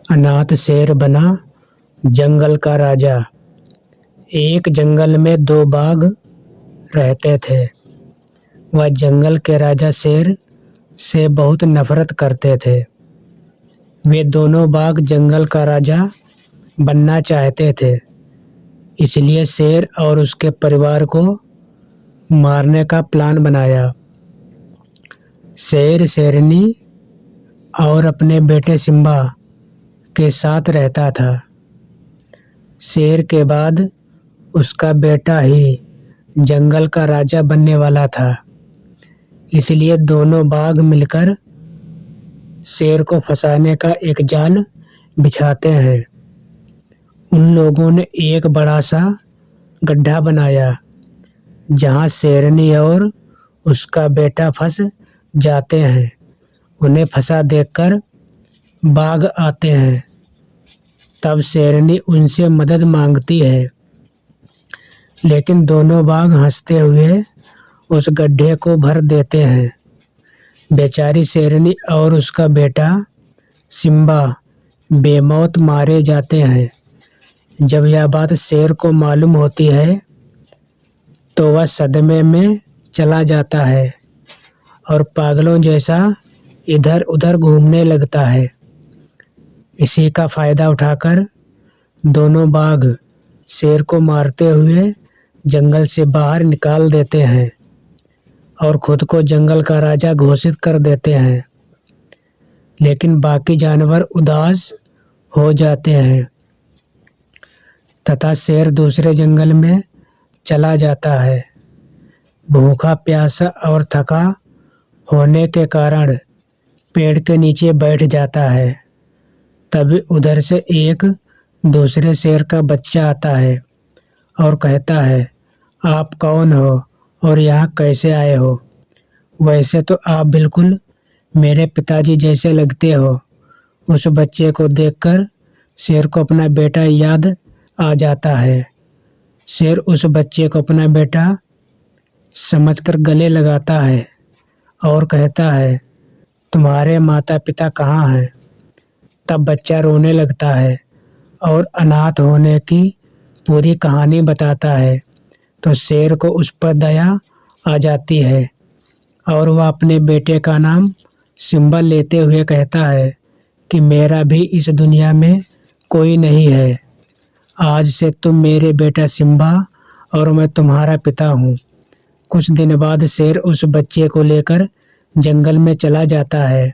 अनाथ शेर बना जंगल का राजा। एक जंगल में दो बाघ रहते थे। वह जंगल के राजा शेर से बहुत नफरत करते थे। वे दोनों बाघ जंगल का राजा बनना चाहते थे, इसलिए शेर और उसके परिवार को मारने का प्लान बनाया। शेर शेरनी और अपने बेटे सिम्बा के साथ रहता था। शेर के बाद उसका बेटा ही जंगल का राजा बनने वाला था, इसलिए दोनों बाघ मिलकर शेर को फंसाने का एक जाल बिछाते हैं। उन लोगों ने एक बड़ा सा गड्ढा बनाया जहां शेरनी और उसका बेटा फंस जाते हैं। उन्हें फंसा देखकर बाघ आते हैं। तब शेरनी उनसे मदद मांगती है, लेकिन दोनों बाघ हंसते हुए उस गड्ढे को भर देते हैं। बेचारी शेरनी और उसका बेटा सिम्बा बेमौत मारे जाते हैं। जब यह बात शेर को मालूम होती है तो वह सदमे में चला जाता है और पागलों जैसा इधर उधर घूमने लगता है। इसी का फायदा उठाकर दोनों बाघ शेर को मारते हुए जंगल से बाहर निकाल देते हैं और खुद को जंगल का राजा घोषित कर देते हैं। लेकिन बाकी जानवर उदास हो जाते हैं तथा शेर दूसरे जंगल में चला जाता है। भूखा प्यासा और थका होने के कारण पेड़ के नीचे बैठ जाता है। तभी उधर से एक दूसरे शेर का बच्चा आता है और कहता है, आप कौन हो और यहाँ कैसे आए हो? वैसे तो आप बिल्कुल मेरे पिताजी जैसे लगते हो। उस बच्चे को देखकर शेर को अपना बेटा याद आ जाता है। शेर उस बच्चे को अपना बेटा समझकर गले लगाता है और कहता है, तुम्हारे माता पिता कहाँ हैं? तब बच्चा रोने लगता है और अनाथ होने की पूरी कहानी बताता है। तो शेर को उस पर दया आ जाती है और वह अपने बेटे का नाम सिम्बा लेते हुए कहता है कि मेरा भी इस दुनिया में कोई नहीं है। आज से तुम मेरे बेटा सिम्बा और मैं तुम्हारा पिता हूँ। कुछ दिन बाद शेर उस बच्चे को लेकर जंगल में चला जाता है।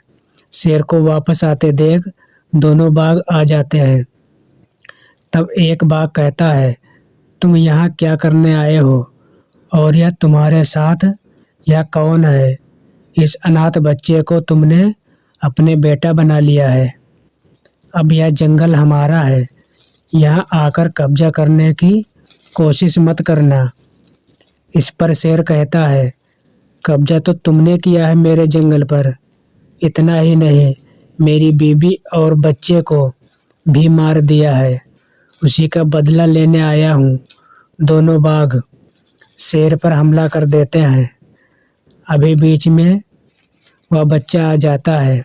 शेर को वापस आते देख दोनों बाघ आ जाते हैं। तब एक बाघ कहता है, तुम यहाँ क्या करने आए हो और यह तुम्हारे साथ यह कौन है? इस अनाथ बच्चे को तुमने अपने बेटा बना लिया है। अब यह जंगल हमारा है, यहाँ आकर कब्जा करने की कोशिश मत करना। इस पर शेर कहता है, कब्जा तो तुमने किया है मेरे जंगल पर। इतना ही नहीं, मेरी बीवी और बच्चे को भी मार दिया है। उसी का बदला लेने आया हूँ। दोनों बाघ शेर पर हमला कर देते हैं। अभी बीच में वह बच्चा आ जाता है।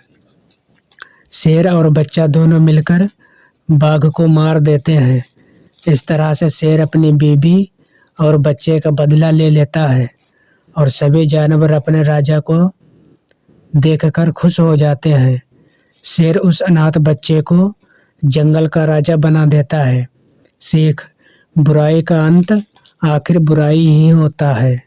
शेर और बच्चा दोनों मिलकर बाघ को मार देते हैं। इस तरह से शेर अपनी बीवी और बच्चे का बदला ले लेता है और सभी जानवर अपने राजा को देखकर खुश हो जाते हैं। शेर उस अनाथ बच्चे को जंगल का राजा बना देता है। सीख, बुराई का अंत आखिर बुराई ही होता है।